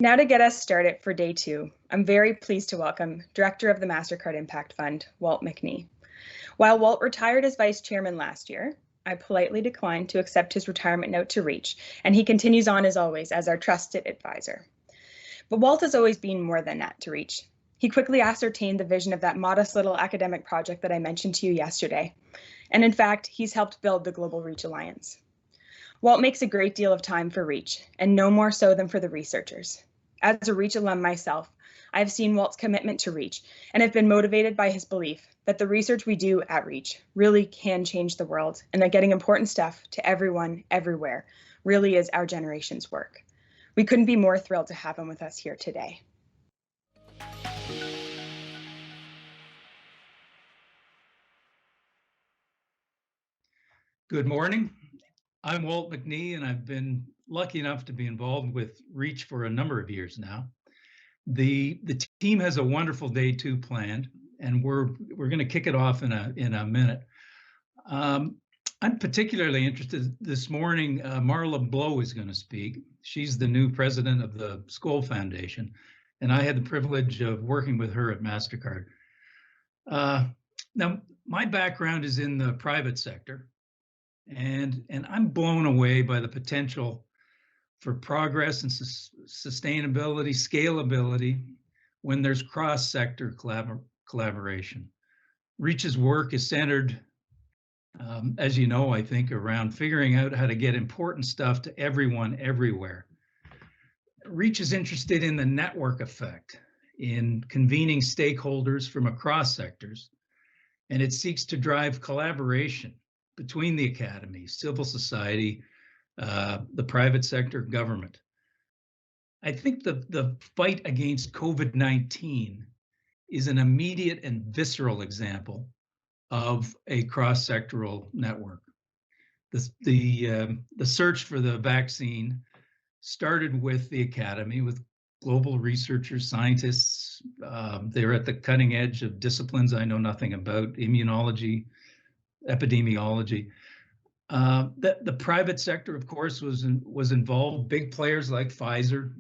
Now to get us started for day 2, I'm very pleased to welcome Director of the MasterCard Impact Fund, Walt McNee. While Walt retired as Vice Chairman last year, I politely declined to accept his retirement note to Reach, and he continues on as always as our trusted advisor. But Walt has always been more than that to Reach. He quickly ascertained the vision of that modest little academic project that I mentioned to you yesterday. And in fact, he's helped build the Global Reach Alliance. Walt makes a great deal of time for Reach, and no more so than for the researchers. As a Reach alum myself, I have seen Walt's commitment to Reach and have been motivated by his belief that the research we do at Reach really can change the world, and that getting important stuff to everyone, everywhere, really is our generation's work. We couldn't be more thrilled to have him with us here today. Good morning. I'm Walt McNee, and I've been lucky enough to be involved with Reach for a number of years now. The team has a wonderful day 2 planned, and we're going to kick it off in a minute. I'm particularly interested this morning. Marla Blow is going to speak. She's the new president of the Skoll Foundation, and I had the privilege of working with her at MasterCard. Now, my background is in the private sector. And I'm blown away by the potential for progress and sustainability, scalability when there's cross-sector collaboration. Reach's work is centered, as you know, I think, around figuring out how to get important stuff to everyone, everywhere. Reach is interested in the network effect, in convening stakeholders from across sectors, and it seeks to drive collaboration between the academy, civil society, the private sector, government. I think the fight against COVID-19 is an immediate and visceral example of a cross-sectoral network. The search for the vaccine started with the academy, with global researchers, scientists. They're at the cutting edge of disciplines I know nothing about: immunology, epidemiology. The private sector, of course, was involved. Big players like Pfizer,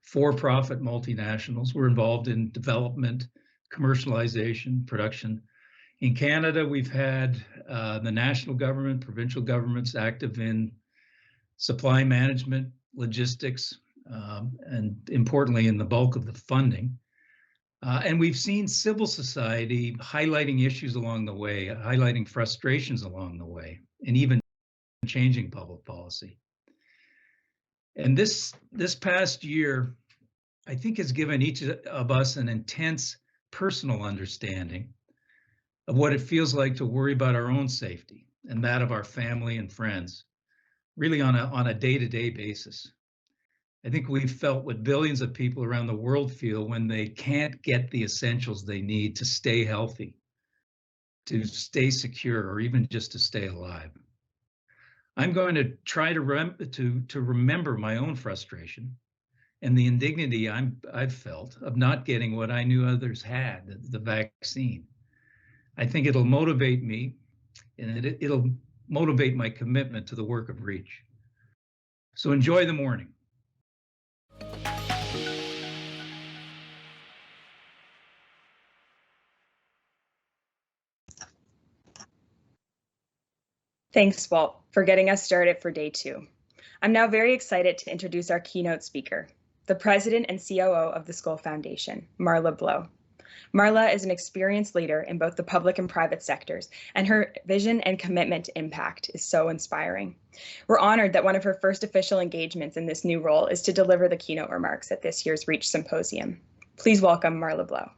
for-profit multinationals were involved in development, commercialization, production. In Canada, we've had the national government, provincial governments active in supply management, logistics, and importantly, in the bulk of the funding. And we've seen civil society highlighting issues along the way, highlighting frustrations along the way, and even changing public policy. And this past year, I think, has given each of us an intense personal understanding of what it feels like to worry about our own safety and that of our family and friends, really on a day-to-day basis. I think we've felt what billions of people around the world feel when they can't get the essentials they need to stay healthy, to stay secure, or even just to stay alive. I'm going to try to remember my own frustration and the indignity I've felt of not getting what I knew others had, the vaccine. I think it'll motivate me, and it'll motivate my commitment to the work of Reach. So enjoy the morning. Thanks, Walt, for getting us started for day 2. I'm now very excited to introduce our keynote speaker, the president and COO of the Skoll Foundation, Marla Blow. Marla is an experienced leader in both the public and private sectors, and her vision and commitment to impact is so inspiring. We're honored that one of her first official engagements in this new role is to deliver the keynote remarks at this year's Reach Symposium. Please welcome Marla Blow.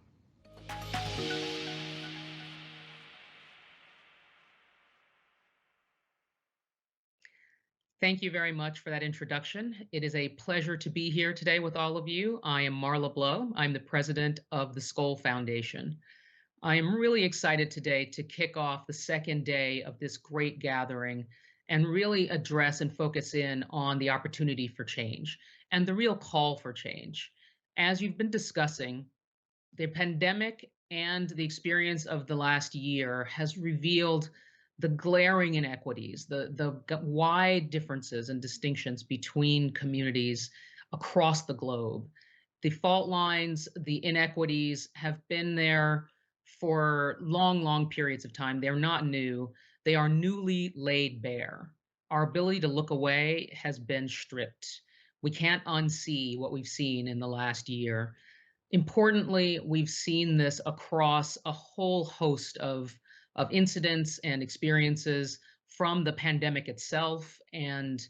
Thank you very much for that introduction. It is a pleasure to be here today with all of you. I am Marla Blow. I'm the president of the Skoll Foundation. I am really excited today to kick off the second day of this great gathering and really address and focus in on the opportunity for change and the real call for change. As you've been discussing, the pandemic and the experience of the last year has revealed the glaring inequities, the wide differences and distinctions between communities across the globe. The fault lines, the inequities have been there for long, long periods of time. They're not new. They are newly laid bare. Our ability to look away has been stripped. We can't unsee what we've seen in the last year. Importantly, we've seen this across a whole host of incidents and experiences, from the pandemic itself and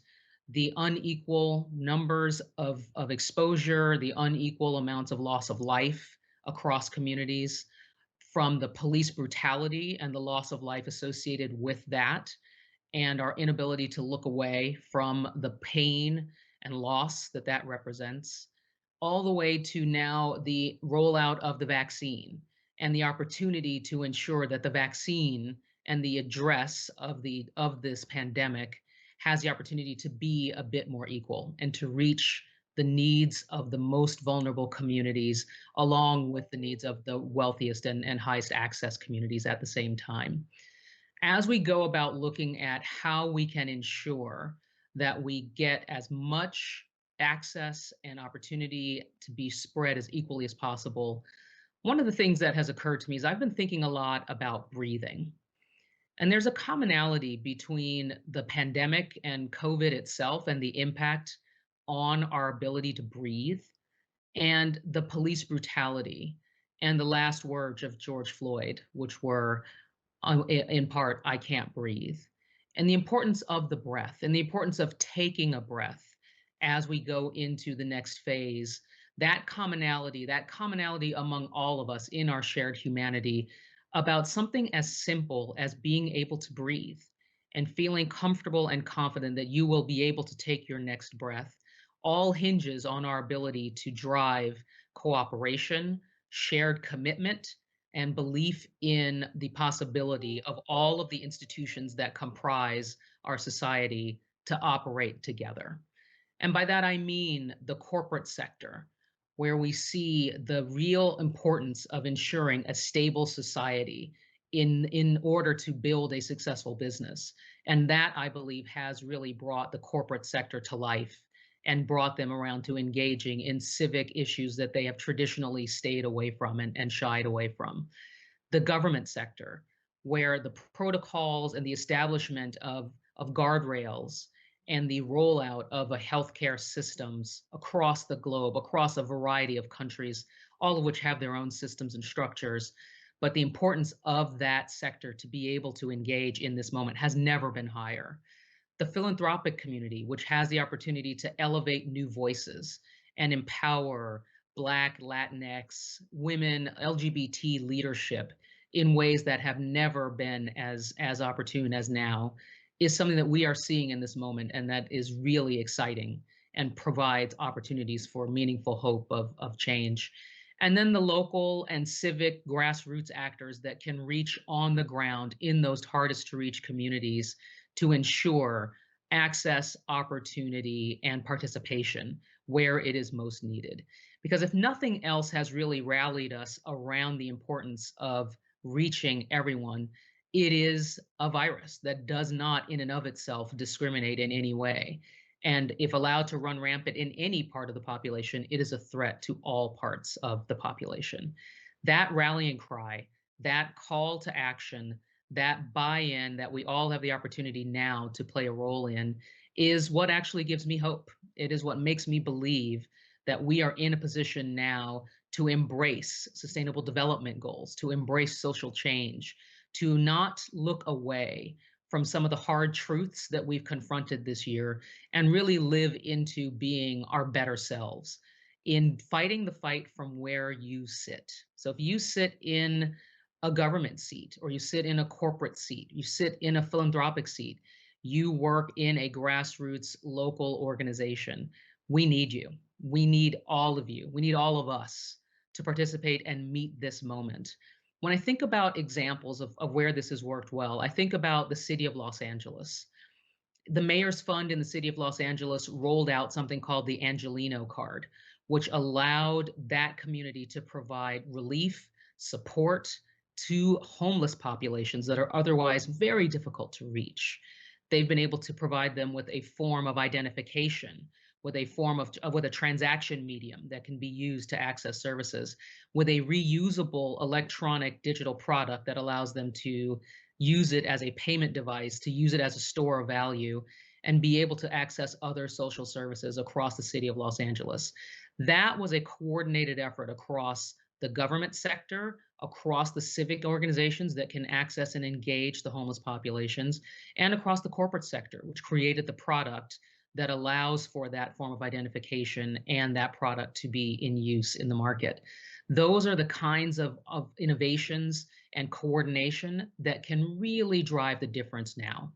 the unequal numbers of exposure, the unequal amounts of loss of life across communities, from the police brutality and the loss of life associated with that, and our inability to look away from the pain and loss that that represents, all the way to now the rollout of the vaccine and the opportunity to ensure that the vaccine and the address of this pandemic has the opportunity to be a bit more equal and to reach the needs of the most vulnerable communities along with the needs of the wealthiest and highest access communities at the same time. As we go about looking at how we can ensure that we get as much access and opportunity to be spread as equally as possible, one of the things that has occurred to me is I've been thinking a lot about breathing. And there's a commonality between the pandemic and COVID itself and the impact on our ability to breathe, and the police brutality and the last words of George Floyd, which were in part, "I can't breathe," and the importance of the breath and the importance of taking a breath as we go into the next phase. That commonality among all of us in our shared humanity about something as simple as being able to breathe and feeling comfortable and confident that you will be able to take your next breath all hinges on our ability to drive cooperation, shared commitment, and belief in the possibility of all of the institutions that comprise our society to operate together. And by that, I mean the corporate sector, where we see the real importance of ensuring a stable society in order to build a successful business. And that, I believe, has really brought the corporate sector to life and brought them around to engaging in civic issues that they have traditionally stayed away from and shied away from. The government sector, where the protocols and the establishment of guardrails and the rollout of a healthcare systems across the globe, across a variety of countries, all of which have their own systems and structures. But the importance of that sector to be able to engage in this moment has never been higher. The philanthropic community, which has the opportunity to elevate new voices and empower Black, Latinx, women, LGBT leadership in ways that have never been as opportune as now, is something that we are seeing in this moment, and that is really exciting and provides opportunities for meaningful hope of change. And then the local and civic grassroots actors that can reach on the ground in those hardest to reach communities to ensure access, opportunity, and participation where it is most needed. Because if nothing else has really rallied us around the importance of reaching everyone, it is a virus that does not in and of itself discriminate in any way. And if allowed to run rampant in any part of the population, it is a threat to all parts of the population. That rallying cry, that call to action, that buy-in that we all have the opportunity now to play a role in is what actually gives me hope. It is what makes me believe that we are in a position now to embrace sustainable development goals, to embrace social change, to not look away from some of the hard truths that we've confronted this year and really live into being our better selves in fighting the fight from where you sit. So if you sit in a government seat, or you sit in a corporate seat, you sit in a philanthropic seat, you work in a grassroots local organization, we need you. We need all of you. We need all of us to participate and meet this moment. When I think about examples of where this has worked well, I think about the city of Los Angeles. The Mayor's Fund in the city of Los Angeles rolled out something called the Angelino Card, which allowed that community to provide relief, support to homeless populations that are otherwise very difficult to reach. They've been able to provide them with a form of identification with a form of with a transaction medium that can be used to access services, with a reusable electronic digital product that allows them to use it as a payment device, to use it as a store of value, and be able to access other social services across the city of Los Angeles. That was a coordinated effort across the government sector, across the civic organizations that can access and engage the homeless populations, and across the corporate sector, which created the product that allows for that form of identification and that product to be in use in the market. Those are the kinds of innovations and coordination that can really drive the difference now.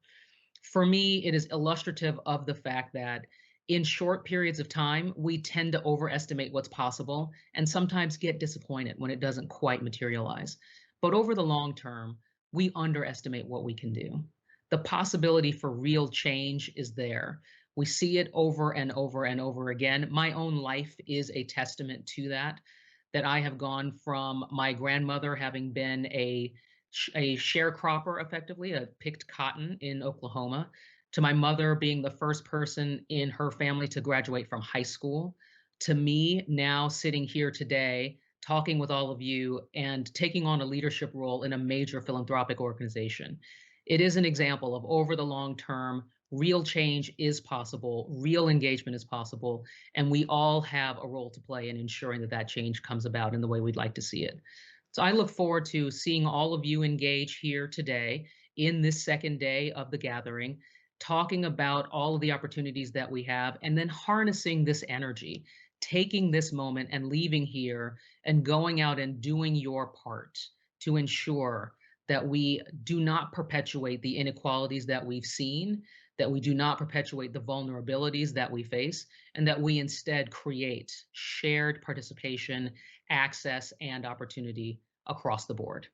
For me, it is illustrative of the fact that in short periods of time, we tend to overestimate what's possible and sometimes get disappointed when it doesn't quite materialize. But over the long term, we underestimate what we can do. The possibility for real change is there. We see it over and over and over again. My own life is a testament to that I have gone from my grandmother having been a sharecropper, effectively, picked cotton in Oklahoma, to my mother being the first person in her family to graduate from high school, to me now sitting here today, talking with all of you and taking on a leadership role in a major philanthropic organization. It is an example of over the long term, real change is possible, real engagement is possible, and we all have a role to play in ensuring that that change comes about in the way we'd like to see it. So I look forward to seeing all of you engage here today in this second day of the gathering, talking about all of the opportunities that we have, and then harnessing this energy, taking this moment and leaving here and going out and doing your part to ensure that we do not perpetuate the inequalities that we've seen, that we do not perpetuate the vulnerabilities that we face, and that we instead create shared participation, access, and opportunity across the board.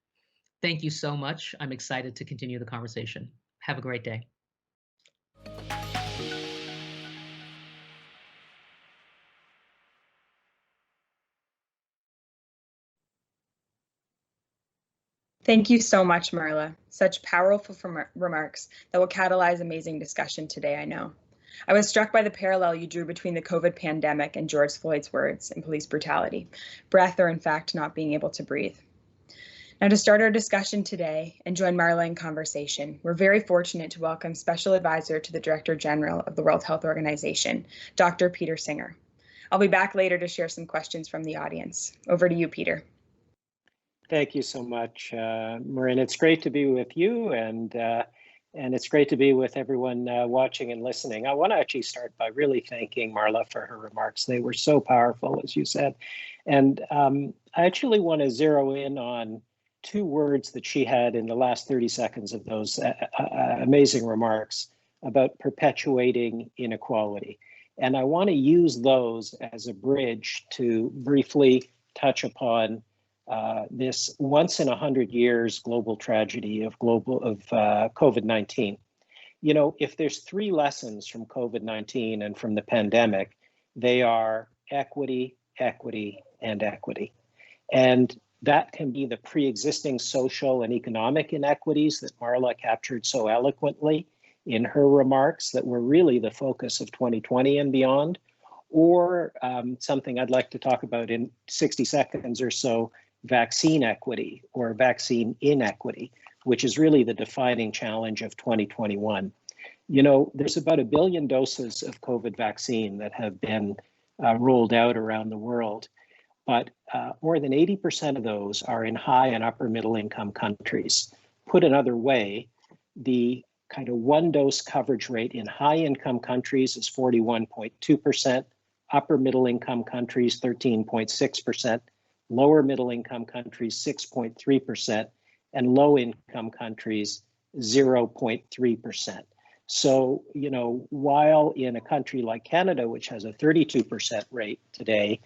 Thank you so much. I'm excited to continue the conversation. Have a great day. Thank you so much, Marla. Such powerful remarks that will catalyze amazing discussion today, I know. I was struck by the parallel you drew between the COVID pandemic and George Floyd's words and police brutality, breath or in fact not being able to breathe. Now, to start our discussion today and join Marla in conversation, we're very fortunate to welcome Special Advisor to the Director General of the World Health Organization, Dr. Peter Singer. I'll be back later to share some questions from the audience. Over to you, Peter. Thank you so much, Marin. It's great to be with you, and it's great to be with everyone watching and listening. I want to actually start by really thanking Marla for her remarks. They were so powerful, as you said. And I actually want to zero in on two words that she had in the last 30 seconds of those amazing remarks about perpetuating inequality. And I want to use those as a bridge to briefly touch upon this once in 100 years global tragedy of COVID-19. You know, if there's three lessons from COVID-19 and from the pandemic, they are equity, equity, and equity. And that can be the pre-existing social and economic inequities that Marla captured so eloquently in her remarks that were really the focus of 2020 and beyond, or something I'd like to talk about in 60 seconds or so, vaccine equity or vaccine inequity, which is really the defining challenge of 2021. You know, there's about 1 billion doses of COVID vaccine that have been rolled out around the world, but more than 80% of those are in high and upper middle income countries. Put another way, the kind of one dose coverage rate in high income countries is 41.2%, upper middle income countries 13.6%, lower middle income countries 6.3%, and low income countries 0.3%. So, you know, while in a country like Canada, which has a 32% rate today,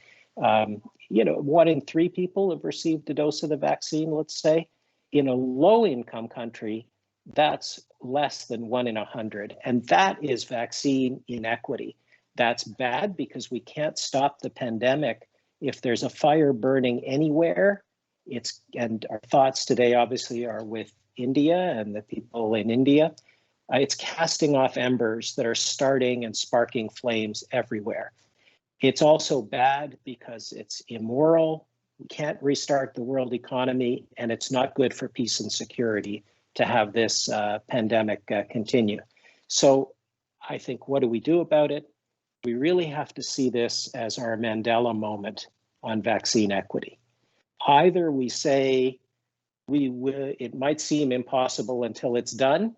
you know, 1 in 3 people have received a dose of the vaccine, let's say. In a low income country, that's less than 1 in 100. And that is vaccine inequity. That's bad because we can't stop the pandemic. If there's a fire burning anywhere, and our thoughts today obviously are with India and the people in India. It's casting off embers that are starting and sparking flames everywhere. It's also bad because it's immoral. We can't restart the world economy, and it's not good for peace and security to have this pandemic continue. So I think, what do we do about it? We really have to see this as our Mandela moment on vaccine equity. Either we say it might seem impossible until it's done.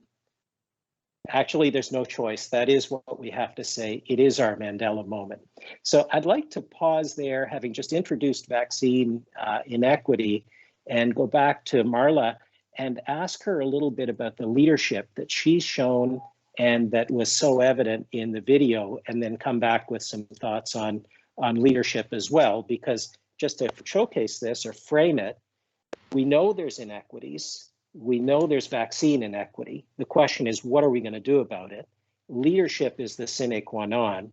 Actually, there's no choice. That is what we have to say. It is our Mandela moment. So I'd like to pause there, having just introduced vaccine inequity, and go back to Marla and ask her a little bit about the leadership that she's shown and that was so evident in the video, and then come back with some thoughts on leadership as well, because just to showcase this or frame it, we know there's inequities. We know there's vaccine inequity. The question is, what are we going to do about it? Leadership is the sine qua non,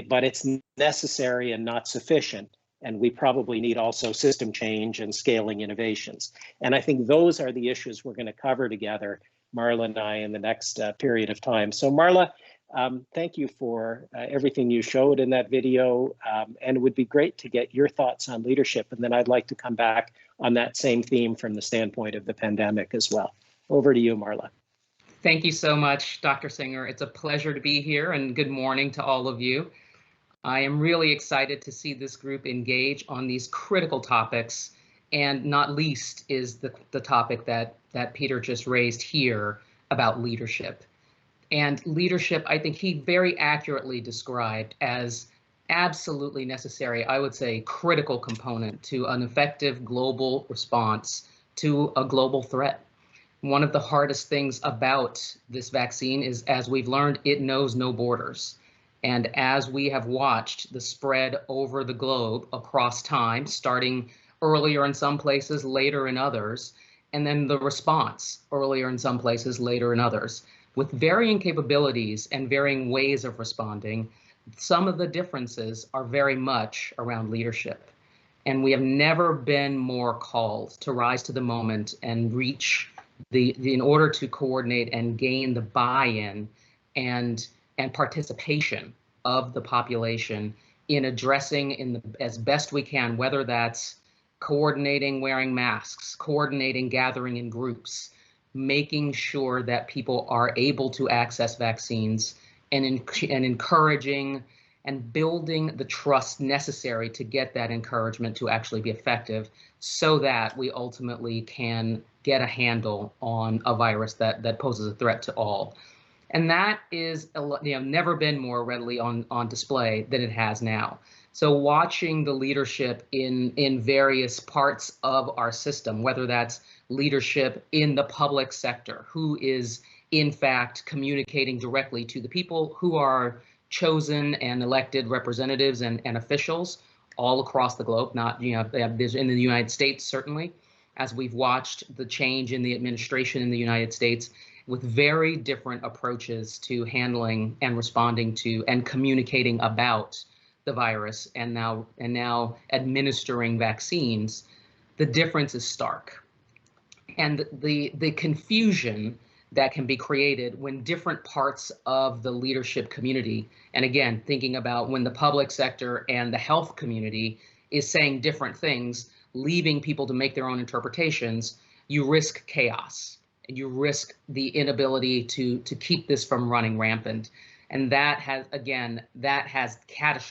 but it's necessary and not sufficient. And we probably need also system change and scaling innovations. And I think those are the issues we're going to cover together, Marla and I, in the next period of time. So Marla, thank you for everything you showed in that video. And it would be great to get your thoughts on leadership. And then I'd like to come back on that same theme from the standpoint of the pandemic as well. Over to you, Marla. Thank you so much, Dr. Singer. It's a pleasure to be here, and good morning to all of you. I am really excited to see this group engage on these critical topics, and not least is the topic that Peter just raised here about leadership. And leadership, I think he very accurately described as absolutely necessary, I would say critical component to an effective global response to a global threat. One of the hardest things about this vaccine is, as we've learned, it knows no borders. And as we have watched the spread over the globe across time, starting earlier in some places, later in others, and then the response earlier in some places, later in others, with varying capabilities and varying ways of responding, some of the differences are very much around leadership. And we have never been more called to rise to the moment and reach in order to coordinate and gain the buy-in and participation of the population in addressing as best we can, whether that's coordinating wearing masks, coordinating gathering in groups, making sure that people are able to access vaccines, and encouraging and building the trust necessary to get that encouragement to actually be effective, so that we ultimately can get a handle on a virus that poses a threat to all. And that is never been more readily on display than it has now. So watching the leadership in various parts of our system, whether that's leadership in the public sector, who is in fact communicating directly to the people who are chosen and elected representatives and officials all across the globe, not, there's in the United States, certainly, as we've watched the change in the administration in the United States with very different approaches to handling and responding to and communicating about the virus, and now administering vaccines. The difference is stark. And the confusion that can be created when different parts of the leadership community, and again, thinking about when the public sector and the health community is saying different things, leaving people to make their own interpretations, you risk chaos, and you risk the inability to keep this from running rampant. And that has, again,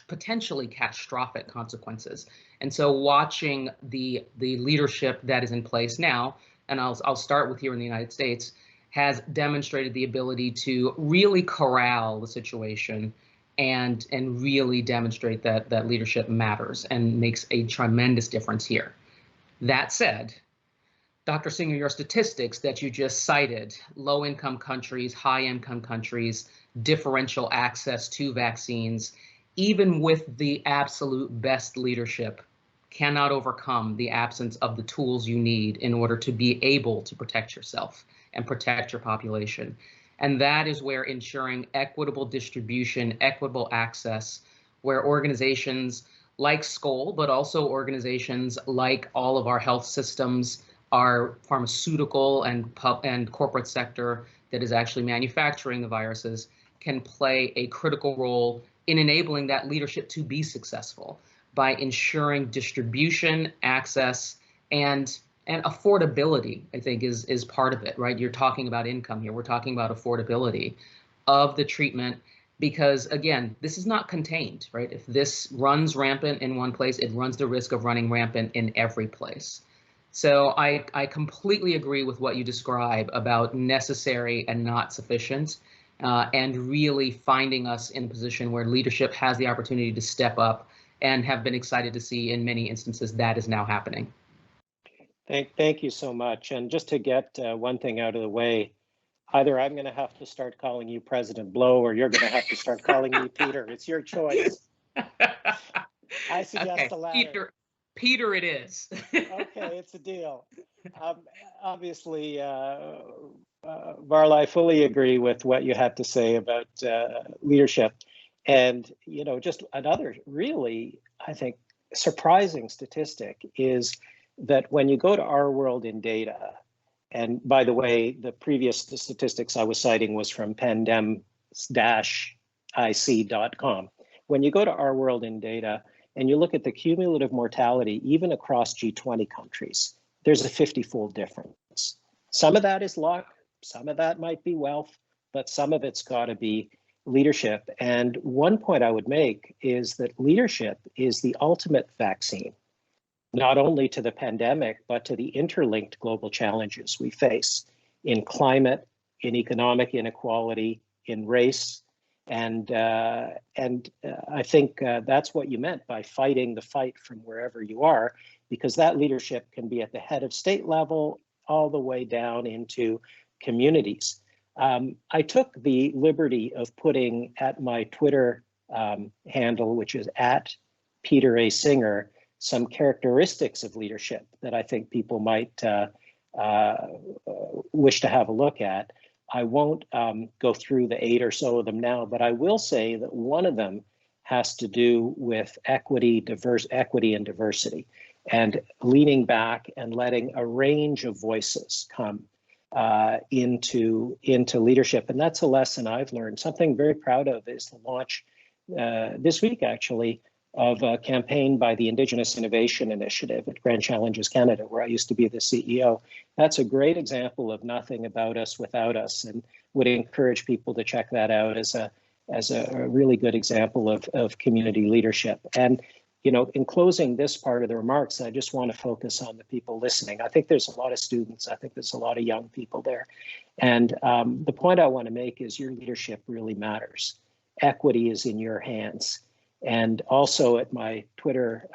potentially catastrophic consequences. And so watching the leadership that is in place now, and I'll start with here in the United States, has demonstrated the ability to really corral the situation and really demonstrate that leadership matters and makes a tremendous difference here. That said, Dr. Singer, your statistics that you just cited, low-income countries, high-income countries, differential access to vaccines, even with the absolute best leadership, cannot overcome the absence of the tools you need in order to be able to protect yourself and protect your population. And that is where ensuring equitable distribution, equitable access, where organizations like Skoll, but also organizations like all of our health systems, our pharmaceutical and corporate sector, that is actually manufacturing the viruses can play a critical role in enabling that leadership to be successful by ensuring distribution, access, and affordability, I think, is part of it, right? You're talking about income here. We're talking about affordability of the treatment because, again, this is not contained, right? If this runs rampant in one place, it runs the risk of running rampant in every place. So I completely agree with what you describe about necessary and not sufficient, and really finding us in a position where leadership has the opportunity to step up, and have been excited to see in many instances that is now happening. Thank you so much. And just to get one thing out of the way, either I'm going to have to start calling you President Blow, or you're going to have to start calling me Peter. It's your choice. I suggest okay, the latter. Peter it is. Okay, it's a deal. Obviously, Marla, I fully agree with what you had to say about leadership. And, you know, just another really, I think, surprising statistic is that when you go to Our World in Data, and by the way, the previous statistics I was citing was from pandem-ic.com. When you go to Our World in Data and you look at the cumulative mortality, even across G20 countries, there's a 50-fold difference. Some of that is luck, some of that might be wealth, but some of it's got to be leadership. And one point I would make is that leadership is the ultimate vaccine, not only to the pandemic, but to the interlinked global challenges we face in climate, in economic inequality, in race. And I think that's what you meant by fighting the fight from wherever you are, because that leadership can be at the head of state level all the way down into communities. I took the liberty of putting at my Twitter handle, which is at Peter A. Singer, some characteristics of leadership that I think people might wish to have a look at. I won't go through the 8 or so of them now, but I will say that one of them has to do with equity and diversity, and leaning back and letting a range of voices come into leadership. And that's a lesson I've learned. Something very proud of is the launch this week, actually, of a campaign by the Indigenous Innovation Initiative at Grand Challenges Canada, where I used to be the CEO. That's a great example of nothing about us without us, and would encourage people to check that out as a really good example of community leadership. And, you know, in closing this part of the remarks, I just want to focus on the people listening. I think there's a lot of students. I think there's a lot of young people there. And the point I want to make is your leadership really matters. Equity is in your hands. And also at my Twitter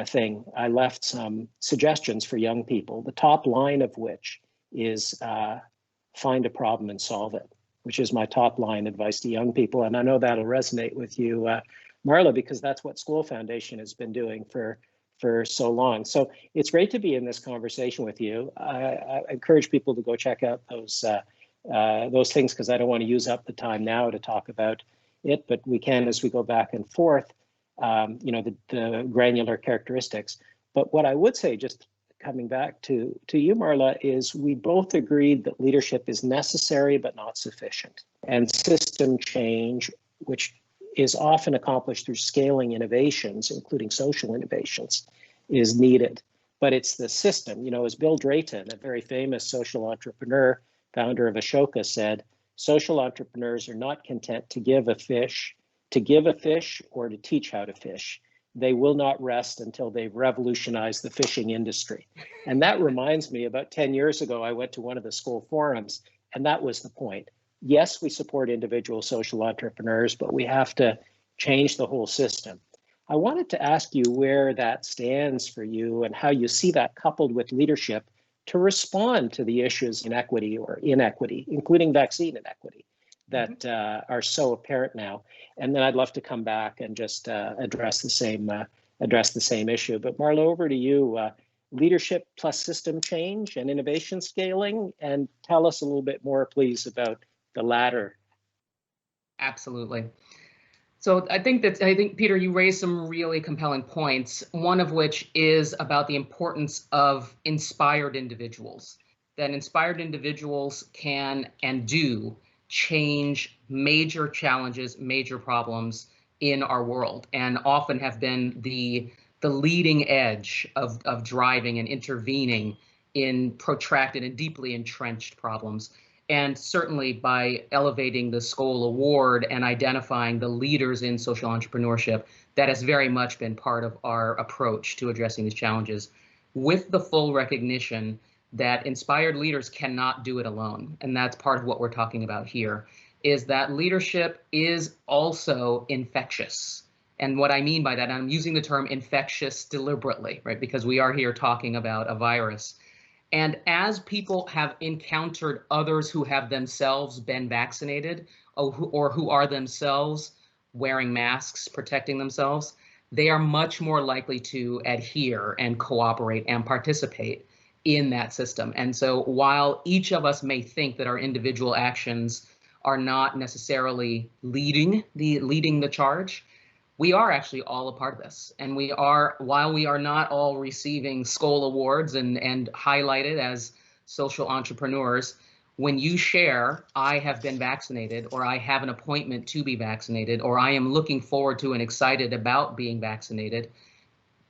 thing, I left some suggestions for young people, the top line of which is find a problem and solve it, which is my top line advice to young people. And I know that'll resonate with you, Marla, because that's what Skoll Foundation has been doing for so long. So it's great to be in this conversation with you. I encourage people to go check out those things, because I don't want to use up the time now to talk about it, but we can as we go back and forth, you know, the granular characteristics. But what I would say, just coming back to you, Marla, is we both agreed that leadership is necessary but not sufficient. And system change, which is often accomplished through scaling innovations, including social innovations, is needed. But it's the system, you know, as Bill Drayton, a very famous social entrepreneur, founder of Ashoka, said, social entrepreneurs are not content to give a fish or to teach how to fish. They will not rest until they've revolutionized the fishing industry. And that reminds me, about 10 years ago, I went to one of the Skoll forums, and that was the point. Yes, we support individual social entrepreneurs, but we have to change the whole system. I wanted to ask you where that stands for you and how you see that coupled with leadership to respond to the issues in equity or inequity, including vaccine inequity, that are so apparent now. And then I'd love to come back and just address the same issue. But Marla, over to you. Leadership plus system change and innovation scaling, and tell us a little bit more, please, about the latter. Absolutely. So I think Peter, you raised some really compelling points, one of which is about the importance of inspired individuals. that inspired individuals can and do change major challenges, major problems in our world, and often have been the leading edge of driving and intervening in protracted and deeply entrenched problems. And certainly by elevating the Skoll Award and identifying the leaders in social entrepreneurship, that has very much been part of our approach to addressing these challenges, with the full recognition that inspired leaders cannot do it alone. And that's part of what we're talking about here, is that leadership is also infectious. And what I mean by that, and I'm using the term infectious deliberately, right? Because we are here talking about a virus. And as people have encountered others who have themselves been vaccinated, or who are themselves wearing masks, protecting themselves, they are much more likely to adhere and cooperate and participate in that system. And so while each of us may think that our individual actions are not necessarily leading the charge, we are actually all a part of this. And while we are not all receiving Skoll Awards and highlighted as social entrepreneurs, when you share, I have been vaccinated, or I have an appointment to be vaccinated, or I am looking forward to and excited about being vaccinated,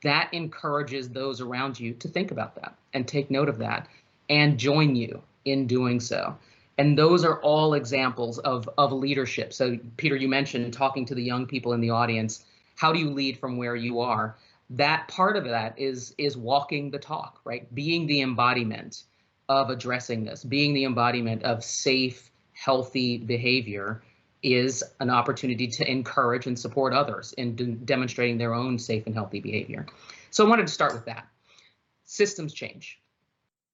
that encourages those around you to think about that and take note of that and join you in doing so. And those are all examples of leadership. So Peter, you mentioned talking to the young people in the audience. How do you lead from where you are? That part of that is walking the talk, right? Being the embodiment of addressing this, being the embodiment of safe, healthy behavior is an opportunity to encourage and support others in demonstrating their own safe and healthy behavior. So I wanted to start with that. Systems change.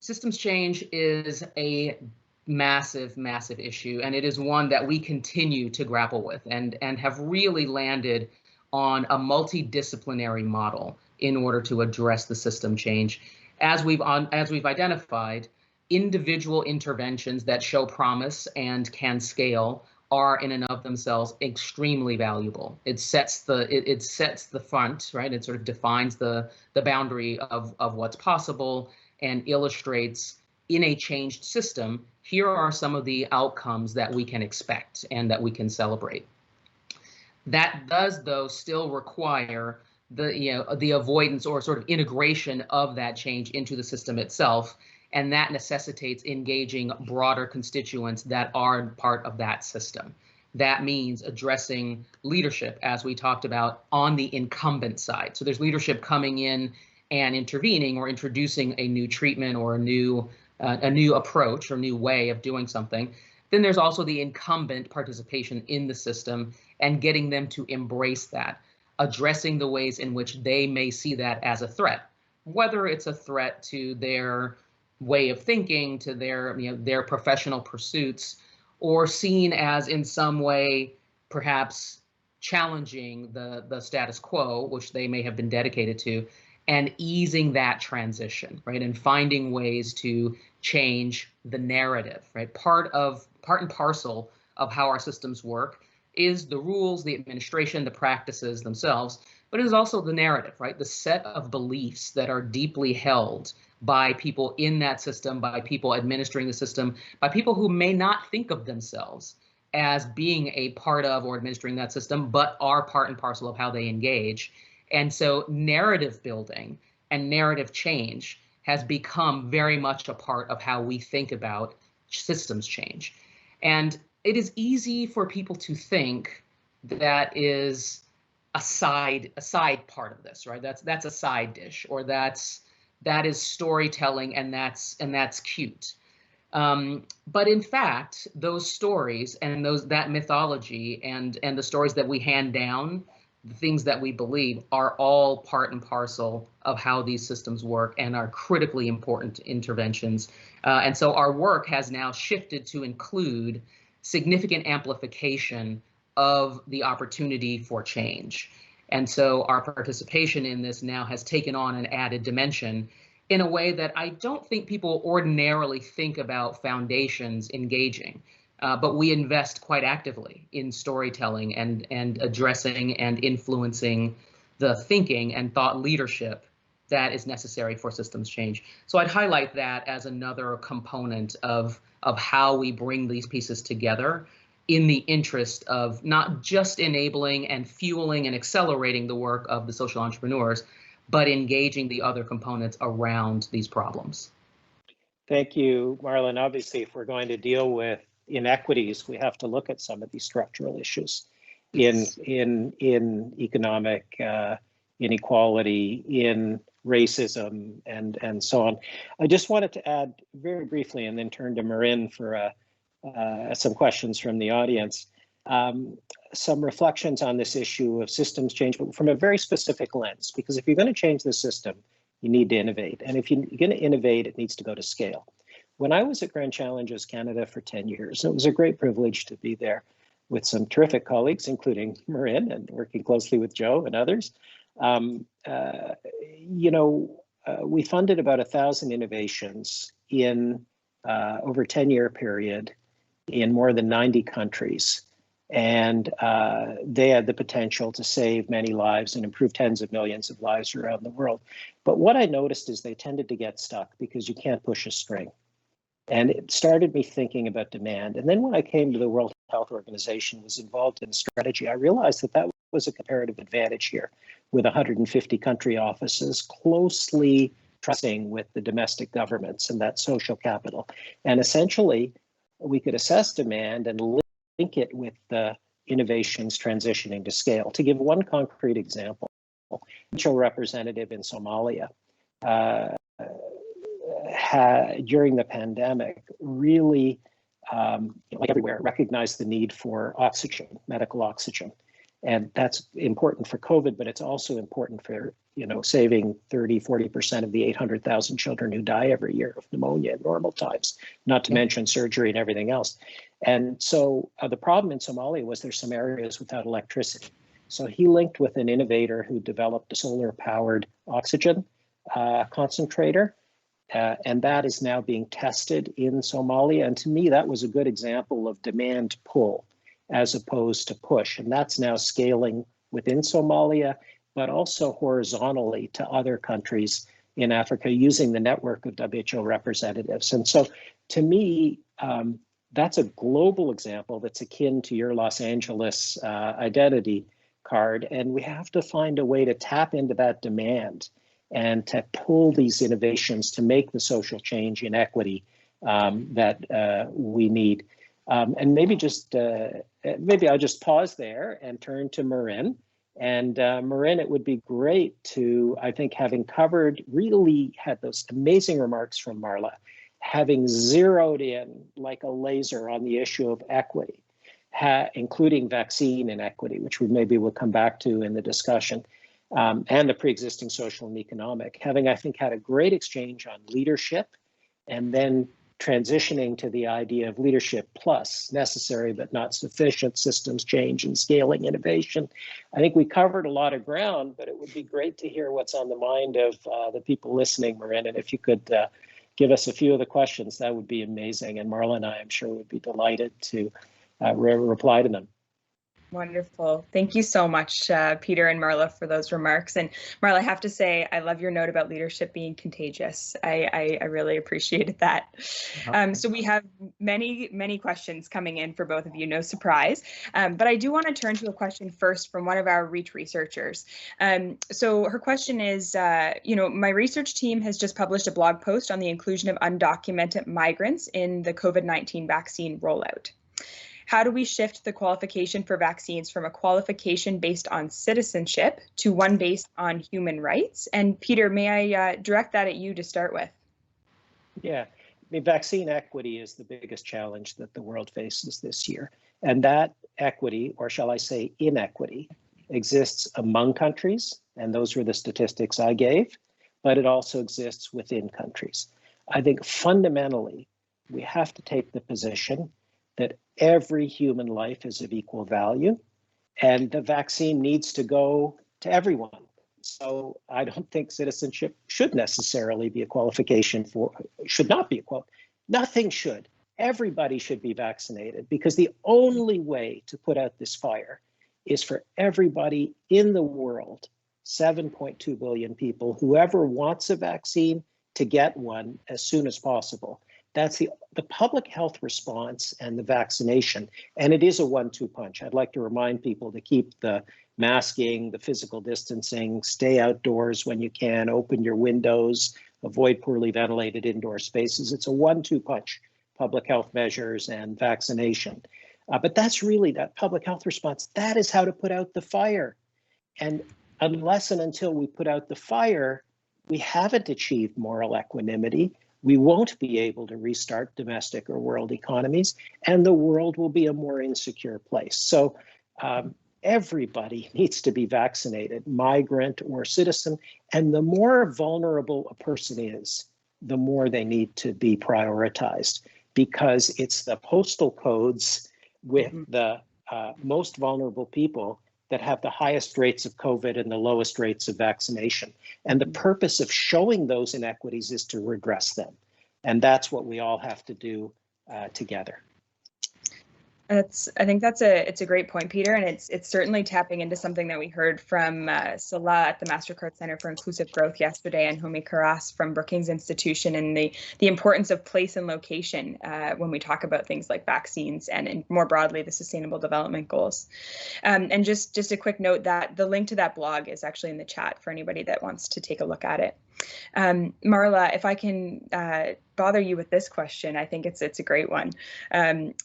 Systems change is a massive, massive issue, and it is one that we continue to grapple with and have really landed on a multidisciplinary model in order to address the system change. As we've identified, individual interventions that show promise and can scale are in and of themselves extremely valuable. It sets the front, right? It sort of defines the boundary of what's possible and illustrates, in a changed system, here are some of the outcomes that we can expect and that we can celebrate. That does, though, still require the avoidance or sort of integration of that change into the system itself, and that necessitates engaging broader constituents that are part of that system. That means addressing leadership, as we talked about, on the incumbent side. So there's leadership coming in and intervening or introducing a new treatment or a new approach or new way of doing something. Then there's also the incumbent participation in the system and getting them to embrace that, addressing the ways in which they may see that as a threat, whether it's a threat to their way of thinking, to their professional pursuits, or seen as in some way perhaps challenging the status quo, which they may have been dedicated to, and easing that transition, right? And finding ways to change the narrative, right? Part and parcel of how our systems work is the rules, the administration, the practices themselves, but it is also the narrative, right? The set of beliefs that are deeply held by people in that system, by people administering the system, by people who may not think of themselves as being a part of or administering that system, but are part and parcel of how they engage. And so narrative building and narrative change has become very much a part of how we think about systems change. And it is easy for people to think that is a side part of this, right? That's a side dish, or that is storytelling, and that's cute. But in fact, those stories and that mythology and the stories that we hand down, the things that we believe, are all part and parcel of how these systems work and are critically important interventions. And so our work has now shifted to include significant amplification of the opportunity for change. And so our participation in this now has taken on an added dimension in a way that I don't think people ordinarily think about foundations engaging. But we invest quite actively in storytelling and addressing and influencing the thinking and thought leadership that is necessary for systems change. So I'd highlight that as another component of how we bring these pieces together in the interest of not just enabling and fueling and accelerating the work of the social entrepreneurs, but engaging the other components around these problems. Thank you, Marla. Obviously, if we're going to deal with inequities, we have to look at some of these structural issues in economic inequality, in racism, and so on. I just wanted to add very briefly, and then turn to Marin for some questions from the audience, some reflections on this issue of systems change, but from a very specific lens, because if you're going to change the system, you need to innovate. And if you're going to innovate, it needs to go to scale. When I was at Grand Challenges Canada for 10 years, it was a great privilege to be there with some terrific colleagues, including Marin, and working closely with Joe and others. We funded about 1,000 innovations in over a 10-year period in more than 90 countries. And they had the potential to save many lives and improve tens of millions of lives around the world. But what I noticed is they tended to get stuck because you can't push a string. And it started me thinking about demand. And then when I came to the World Health Organization, was involved in strategy, I realized that that was a comparative advantage here, with 150 country offices closely trusting with the domestic governments and that social capital. And essentially, we could assess demand and link it with the innovations transitioning to scale. To give one concrete example, a provincial representative in Somalia during the pandemic really, like everywhere, recognized the need for oxygen, medical oxygen. And that's important for COVID, but it's also important for, saving 40% of the 800,000 children who die every year of pneumonia in normal times, not to mention surgery and everything else. And so the problem in Somalia was there's some areas without electricity. So he linked with an innovator who developed a solar-powered oxygen concentrator, and that is now being tested in Somalia. And to me, that was a good example of demand pull as opposed to push. And that's now scaling within Somalia, but also horizontally to other countries in Africa using the network of WHO representatives. And so to me, that's a global example that's akin to your Los Angeles identity card. And we have to find a way to tap into that demand and to pull these innovations to make the social change in equity that we need. And maybe I'll just pause there and turn to Marin. And Marin, it would be great to, I think, having covered, really had those amazing remarks from Marla, having zeroed in like a laser on the issue of equity, including vaccine inequity, which maybe we'll come back to in the discussion, and the pre-existing social and economic, having, I think, had a great exchange on leadership, and then transitioning to the idea of leadership plus necessary but not sufficient systems change and scaling innovation. I think we covered a lot of ground, but it would be great to hear what's on the mind of the people listening, Marin. And if you could give us a few of the questions, that would be amazing. And Marla and I, I'm sure, would be delighted to reply to them. Wonderful. Thank you so much, Peter and Marla, for those remarks. And Marla, I have to say, I love your note about leadership being contagious. I really appreciated that. So we have many questions coming in for both of you, no surprise. But I do want to turn to a question first from one of our Reach researchers. So her question is, my research team has just published a blog post on the inclusion of undocumented migrants in the COVID-19 vaccine rollout. How do we shift the qualification for vaccines from a qualification based on citizenship to one based on human rights? And Peter, may I direct that at you to start with? Yeah, I mean, vaccine equity is the biggest challenge that the world faces this year. And that equity, or shall I say inequity, exists among countries, and those were the statistics I gave, but it also exists within countries. I think fundamentally, we have to take the position that every human life is of equal value, and the vaccine needs to go to everyone. So I don't think citizenship should necessarily be a qualification should not be a qualification. Nothing should. Everybody should be vaccinated, because the only way to put out this fire is for everybody in the world 7.2 billion people, whoever wants a vaccine, to get one as soon as possible. That's the public health response and the vaccination. And it is a 1-2 punch. I'd like to remind people to keep the masking, the physical distancing, stay outdoors when you can, open your windows, avoid poorly ventilated indoor spaces. It's a 1-2 punch, public health measures and vaccination. But that's really that public health response. That is how to put out the fire. And unless and until we put out the fire, we haven't achieved moral equanimity. We won't be able to restart domestic or world economies, and the world will be a more insecure place. So everybody needs to be vaccinated, migrant or citizen, and the more vulnerable a person is, the more they need to be prioritized, because it's the postal codes with the most vulnerable people that have the highest rates of COVID and the lowest rates of vaccination. And the purpose of showing those inequities is to redress them. And that's what we all have to do together. I think it's a great point, Peter, and it's certainly tapping into something that we heard from Salah at the MasterCard Center for Inclusive Growth yesterday, and Homi Karas from Brookings Institution, and the importance of place and location when we talk about things like vaccines and more broadly the Sustainable Development Goals. And just a quick note that the link to that blog is actually in the chat for anybody that wants to take a look at it. Marla, if I can bother you with this question, I think it's a great one.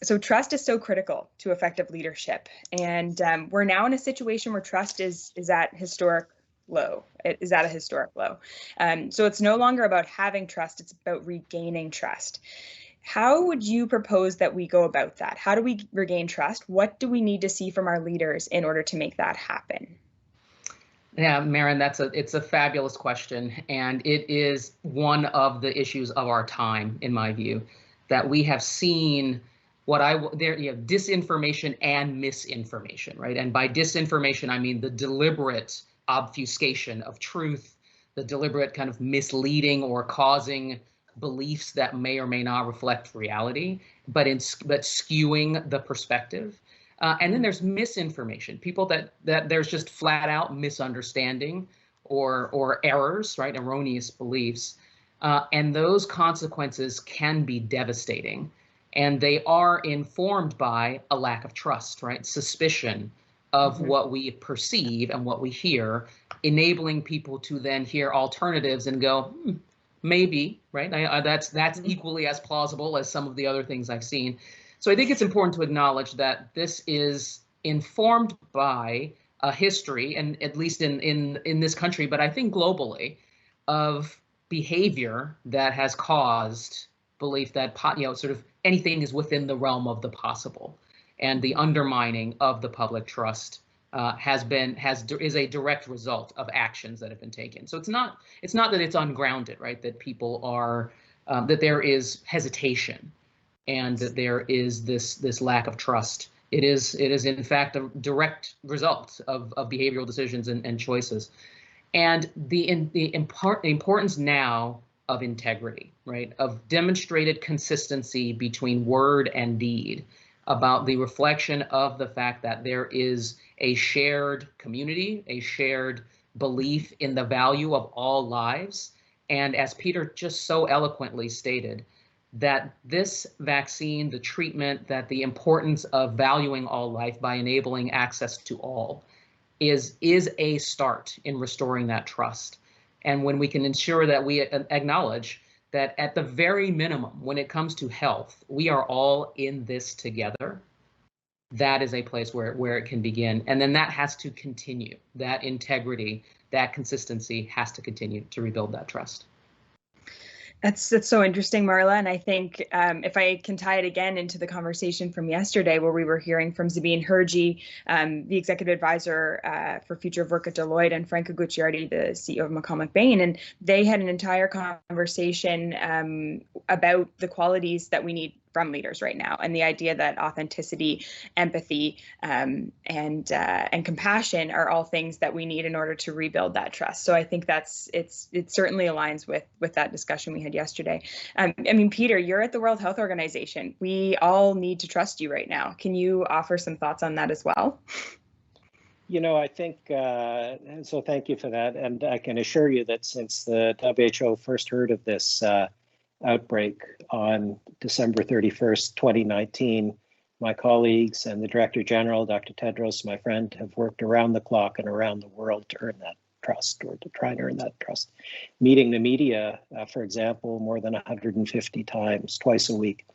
So trust is so critical to effective leadership, and we're now in a situation where trust is at historic low. It is at a historic low. So it's no longer about having trust; it's about regaining trust. How would you propose that we go about that? How do we regain trust? What do we need to see from our leaders in order to make that happen? Yeah, Maren, it's a fabulous question, and it is one of the issues of our time, in my view, that we have seen disinformation and misinformation, right? And by disinformation, I mean the deliberate obfuscation of truth, the deliberate kind of misleading or causing beliefs that may or may not reflect reality, but skewing the perspective. And then there's misinformation, people that there's just flat out misunderstanding or errors, right? Erroneous beliefs. And those consequences can be devastating. And they are informed by a lack of trust, right? Suspicion of what we perceive and what we hear, enabling people to then hear alternatives and go, maybe, right? That's equally as plausible as some of the other things I've seen. So I think it's important to acknowledge that this is informed by a history, and at least in this country, but I think globally, of behavior that has caused belief that sort of anything is within the realm of the possible, and the undermining of the public trust is a direct result of actions that have been taken. So it's not that it's ungrounded, right? That people are that there is hesitation, and that there is this lack of trust. It is in fact a direct result of behavioral decisions and choices, and the importance now of integrity, right? Of demonstrated consistency between word and deed, about the reflection of the fact that there is a shared community, a shared belief in the value of all lives, and as Peter just so eloquently stated, that this vaccine, the treatment, that the importance of valuing all life by enabling access to all is a start in restoring that trust. And when we can ensure that we acknowledge that at the very minimum, when it comes to health, we are all in this together, that is a place where it can begin. And then that has to continue. That integrity, that consistency has to continue to rebuild that trust. That's so interesting, Marla. And I think if I can tie it again into the conversation from yesterday, where we were hearing from Zabine Herji, the executive advisor for future of work at Deloitte, and Franco Gucciardi, the CEO of McCall McBain, and they had an entire conversation about the qualities that we need from leaders right now, and the idea that authenticity, empathy, and compassion are all things that we need in order to rebuild that trust. So I think it certainly aligns with that discussion we had yesterday. I mean, Peter, you're at the World Health Organization. We all need to trust you right now. Can you offer some thoughts on that as well? I think, so thank you for that. And I can assure you that since the WHO first heard of this outbreak on December 31st, 2019, my colleagues and the Director General, Dr. Tedros, my friend, have worked around the clock and around the world to earn that trust, or to try and earn that trust. Meeting the media, for example, more than 150 times, twice a week.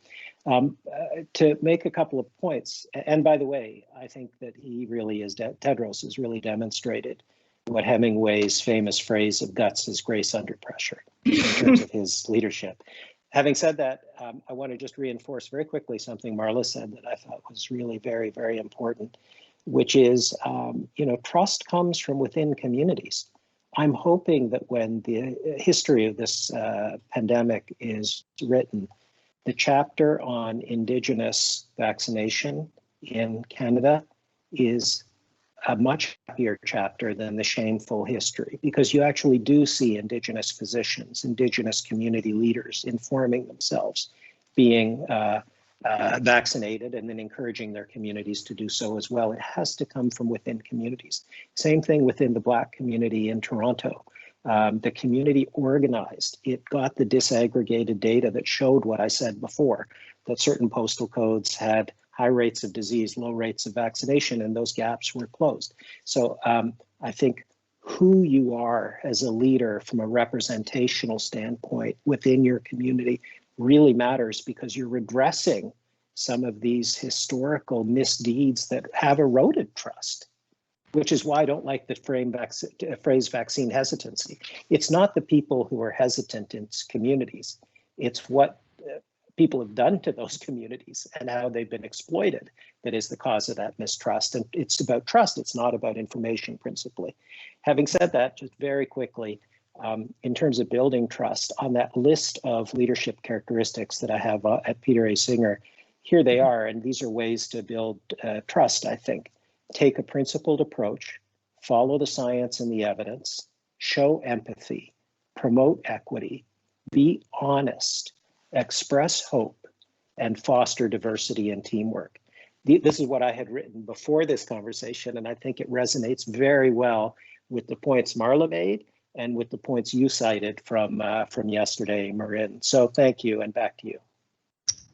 To make a couple of points, and by the way, I think that Tedros has really demonstrated what Hemingway's famous phrase of guts is grace under pressure in terms of his leadership. Having said that, I want to just reinforce very quickly something Marla said that I thought was really very, very important, which is, trust comes from within communities. I'm hoping that when the history of this pandemic is written, the chapter on Indigenous vaccination in Canada is a much happier chapter than the shameful history, because you actually do see Indigenous physicians, Indigenous community leaders informing themselves, being vaccinated, and then encouraging their communities to do so as well. It has to come from within communities. Same thing within the Black community in Toronto. The community organized. It got the disaggregated data that showed what I said before, that certain postal codes had high rates of disease, low rates of vaccination, and those gaps were closed. So I think who you are as a leader from a representational standpoint within your community really matters, because you're redressing some of these historical misdeeds that have eroded trust, which is why I don't like the phrase vaccine hesitancy. It's not the people who are hesitant in communities. It's what people have done to those communities and how they've been exploited that is the cause of that mistrust. And it's about trust. It's not about information principally. Having said that, just very quickly, in terms of building trust, on that list of leadership characteristics that I have at Peter A. Singer, here they are. And these are ways to build trust, I think. Take a principled approach, follow the science and the evidence, show empathy, promote equity, be honest, express hope, and foster diversity and teamwork. This is what I had written before this conversation, and I think it resonates very well with the points Marla made and with the points you cited from yesterday, Marin. So thank you, and back to you.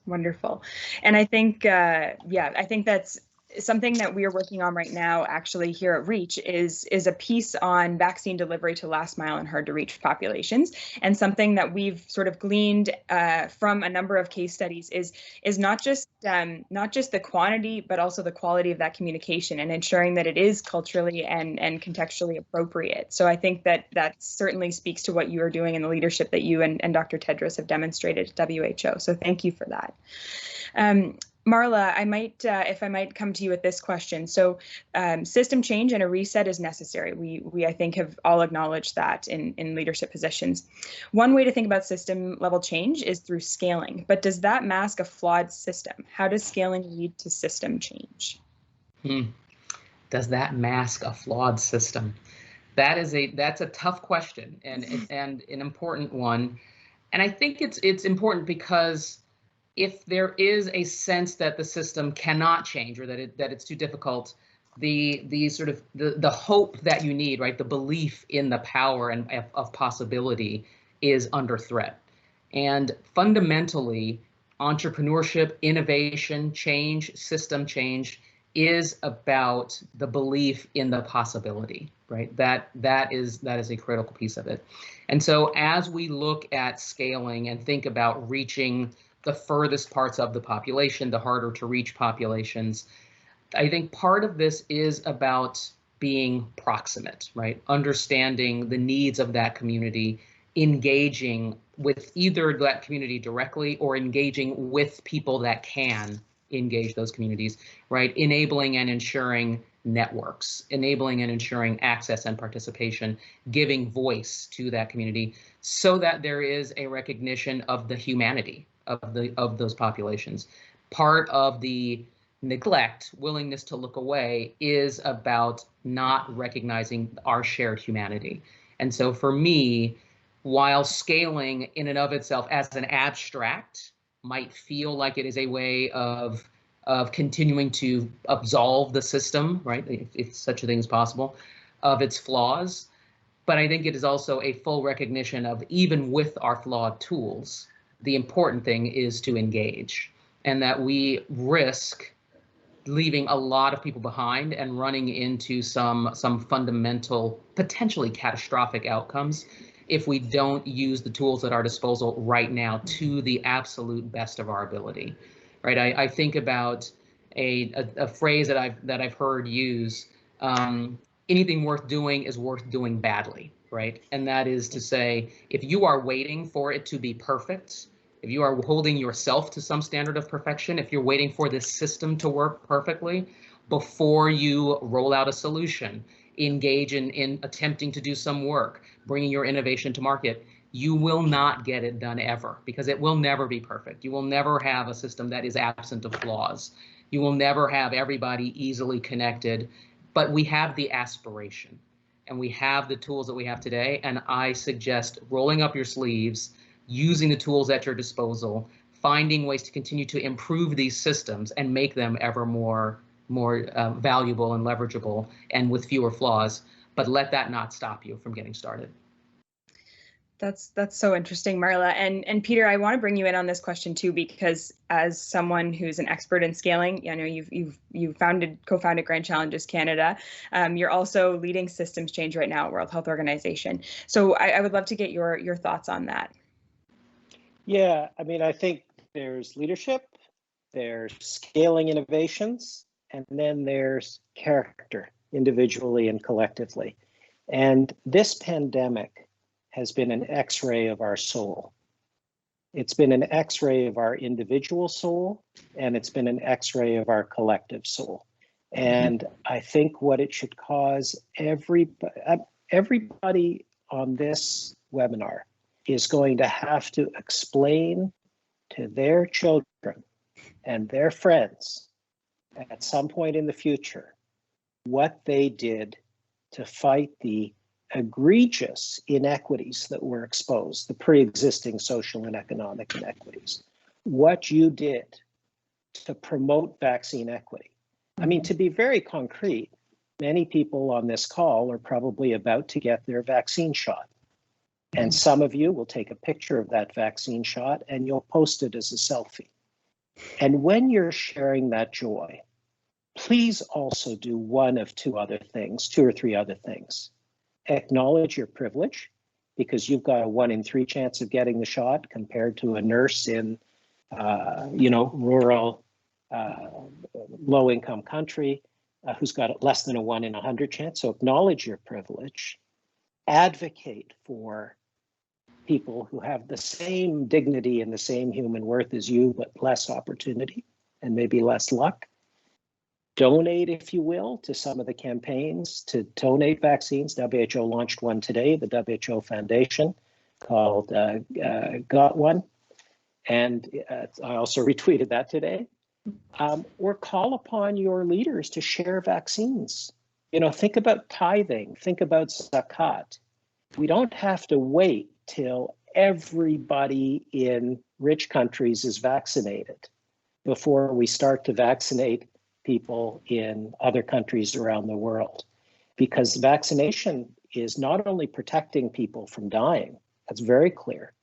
Wonderful. And I think, I think that's something that we are working on right now, actually here at Reach, is a piece on vaccine delivery to last mile and hard to reach populations. And something that we've sort of gleaned from a number of case studies is not just the quantity, but also the quality of that communication, and ensuring that it is culturally and contextually appropriate. So I think that certainly speaks to what you are doing and the leadership that you and Dr. Tedros have demonstrated at WHO. So thank you for that. Marla, if I might come to you with this question. So system change and a reset is necessary. We I think have all acknowledged that in leadership positions. One way to think about system level change is through scaling, but does that mask a flawed system? How does scaling lead to system change? Does that mask a flawed system? That's a tough question and an important one. And I think it's important because if there is a sense that the system cannot change, or that it's too difficult, the sort of the hope that you need, right, the belief in the power and of possibility is under threat. And fundamentally, entrepreneurship, innovation, change, system change is about the belief in the possibility, right? That is a critical piece of it. And so as we look at scaling and think about reaching the furthest parts of the population, the harder to reach populations, I think part of this is about being proximate, right? Understanding the needs of that community, engaging with either that community directly or engaging with people that can engage those communities, right? Enabling and ensuring networks, enabling and ensuring access and participation, giving voice to that community so that there is a recognition of the humanity of those populations. Part of the neglect, willingness to look away, is about not recognizing our shared humanity. And so for me, while scaling in and of itself as an abstract might feel like it is a way of of continuing to absolve the system, right, if such a thing is possible, of its flaws. But I think it is also a full recognition of, even with our flawed tools, the important thing is to engage, and that we risk leaving a lot of people behind and running into some fundamental, potentially catastrophic outcomes if we don't use the tools at our disposal right now to the absolute best of our ability. Right? I think about a phrase that I've heard used. Anything worth doing is worth doing badly, right? And that is to say, if you are waiting for it to be perfect, if you are holding yourself to some standard of perfection, if you're waiting for this system to work perfectly before you roll out a solution, engage in attempting to do some work, bringing your innovation to market, you will not get it done ever, because it will never be perfect. You will never have a system that is absent of flaws. You will never have everybody easily connected, but we have the aspiration and we have the tools that we have today. And I suggest rolling up your sleeves, using the tools at your disposal, finding ways to continue to improve these systems and make them ever more valuable and leverageable and with fewer flaws, but let that not stop you from getting started. That's so interesting, Marla. And Peter, I want to bring you in on this question too, because as someone who's an expert in scaling, you know, you've co-founded Grand Challenges Canada. You're also leading systems change right now at World Health Organization. So I would love to get your thoughts on that. Yeah, I mean, I think there's leadership, there's scaling innovations, and then there's character, individually and collectively. And this pandemic has been an X-ray of our soul. It's been an X-ray of our individual soul, and it's been an X-ray of our collective soul. And I think what it should cause everybody on this webinar is going to have to explain to their children and their friends at some point in the future what they did to fight the egregious inequities that were exposed, the pre-existing social and economic inequities, what you did to promote vaccine equity. I mean, to be very concrete, many people on this call are probably about to get their vaccine shot. And some of you will take a picture of that vaccine shot and you'll post it as a selfie. And when you're sharing that joy, please also do one of two or three other things. Acknowledge your privilege, because you've got a 1 in 3 chance of getting the shot compared to a nurse in, rural, low-income country who's got less than a 1 in 100 chance. So acknowledge your privilege. Advocate for people who have the same dignity and the same human worth as you, but less opportunity and maybe less luck. Donate, if you will, to some of the campaigns to donate vaccines. WHO launched one today, the WHO Foundation, called Got One. And I also retweeted that today. Or call upon your leaders to share vaccines. You know, think about tithing, think about zakat. We don't have to wait till everybody in rich countries is vaccinated before we start to vaccinate people in other countries around the world, because vaccination is not only protecting people from dying, that's very clear,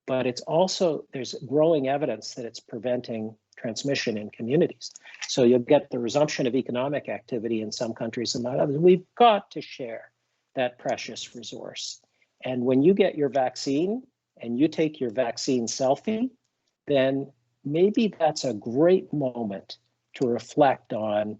but it's also, there's growing evidence that it's preventing transmission in communities. So you'll get the resumption of economic activity in some countries and not others. We've got to share that precious resource. And when you get your vaccine and you take your vaccine selfie, then maybe that's a great moment to reflect on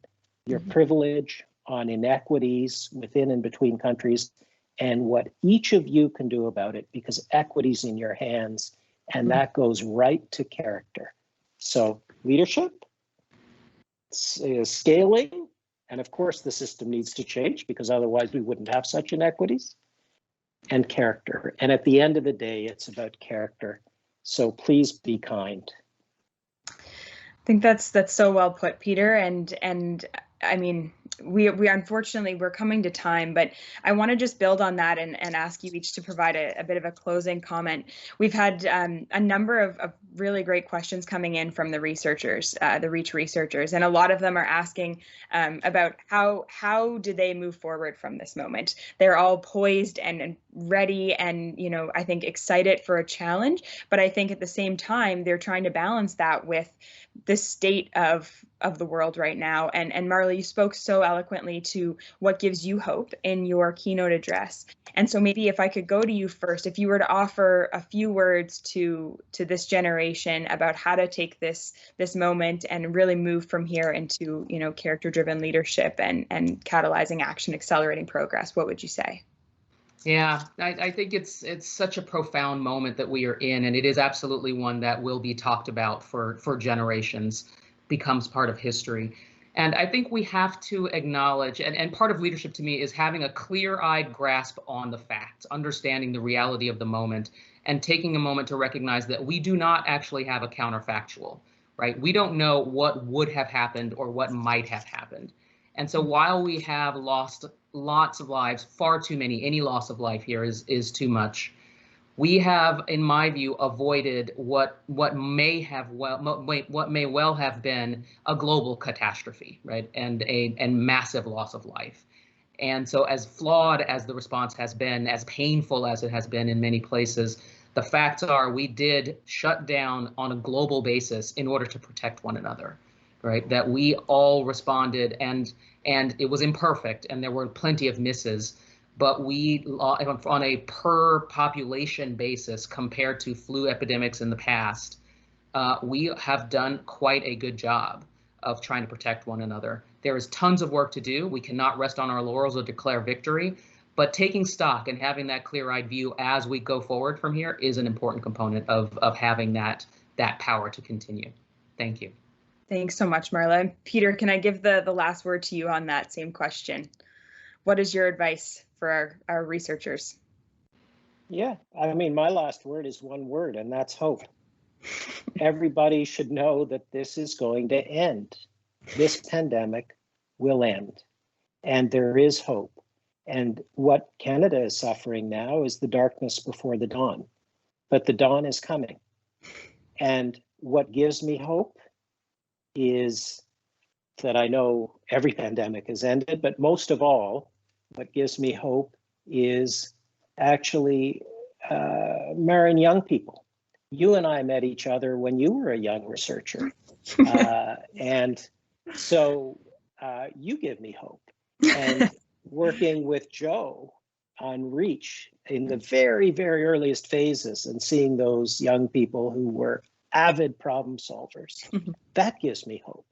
your privilege, on inequities within and between countries, and what each of you can do about it, because equity's in your hands, and that goes right to character. So leadership, scaling, and of course the system needs to change, because otherwise we wouldn't have such inequities, and character. And at the end of the day, it's about character. So please be kind. I think that's so well put, Peter. And I mean, we unfortunately, we're coming to time, but I want to just build on that and ask you each to provide a bit of a closing comment. We've had a number of really great questions coming in from the researchers, the Reach researchers, and a lot of them are asking about how do they move forward from this moment. They're all poised and ready and, you know, I think excited for a challenge, but I think at the same time, they're trying to balance that with the state of the world right now. And Marla, you spoke so eloquently to what gives you hope in your keynote address. And so maybe if I could go to you first, if you were to offer a few words to this generation about how to take this moment and really move from here into, you know, character-driven leadership and catalyzing action, accelerating progress, what would you say? Yeah, I think it's such a profound moment that we are in, and it is absolutely one that will be talked about for generations, becomes part of history. And I think we have to acknowledge, and part of leadership to me is having a clear-eyed grasp on the facts, understanding the reality of the moment, and taking a moment to recognize that we do not actually have a counterfactual, right? We don't know what would have happened or what might have happened. And so while we have lost lots of lives, far too many, any loss of life here is too much, we have, in my view, avoided what may well have been a global catastrophe, right? And massive loss of life. And so as flawed as the response has been, as painful as it has been in many places, the facts are we did shut down on a global basis in order to protect one another. Right, that we all responded, and it was imperfect, and there were plenty of misses, but we, on a per population basis compared to flu epidemics in the past, we have done quite a good job of trying to protect one another. There is tons of work to do. We cannot rest on our laurels or declare victory, but taking stock and having that clear-eyed view as we go forward from here is an important component of having that power to continue. Thank you. Thanks so much, Marla. Peter, can I give the last word to you on that same question? What is your advice for our researchers? Yeah, I mean, my last word is one word, and that's hope. Everybody should know that this is going to end. This pandemic will end, and there is hope. And what Canada is suffering now is the darkness before the dawn, but the dawn is coming. And what gives me hope is that I know every pandemic has ended, but most of all, what gives me hope is actually marrying young people. You and I met each other when you were a young researcher. And so you give me hope. And working with Joe on Reach in the very, very earliest phases and seeing those young people who were avid problem solvers, that gives me hope.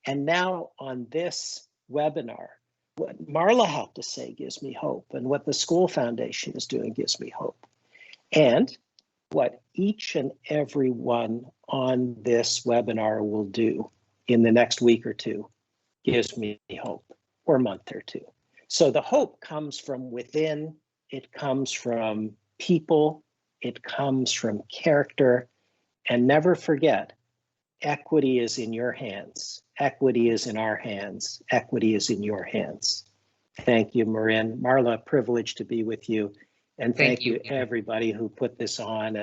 And now on this webinar, what Marla had to say gives me hope, and what the Skoll Foundation is doing gives me hope. And what each and every one on this webinar will do in the next week or two gives me hope, or month or two. So the hope comes from within, it comes from people, it comes from character. And never forget, equity is in your hands. Equity is in our hands. Equity is in your hands. Thank you, Marin. Marla, privileged to be with you. And thank you everybody who put this on,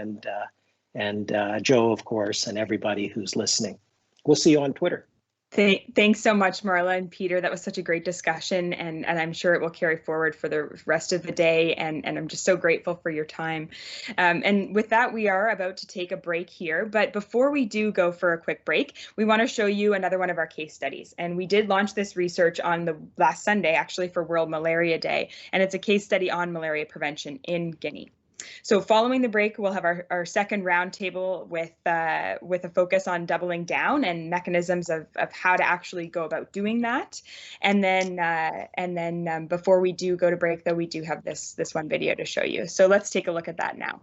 and Joe, of course, and everybody who's listening. We'll see you on Twitter. Thanks so much, Marla and Peter. That was such a great discussion, and I'm sure it will carry forward for the rest of the day, and I'm just so grateful for your time. And with that, we are about to take a break here, but before we do go for a quick break, we want to show you another one of our case studies. And we did launch this research on the last Sunday, actually, for World Malaria Day, and it's a case study on malaria prevention in Guinea. So following the break, we'll have our second roundtable with a focus on doubling down and mechanisms of how to actually go about doing that. And then before we do go to break, though, we do have this one video to show you. So let's take a look at that now.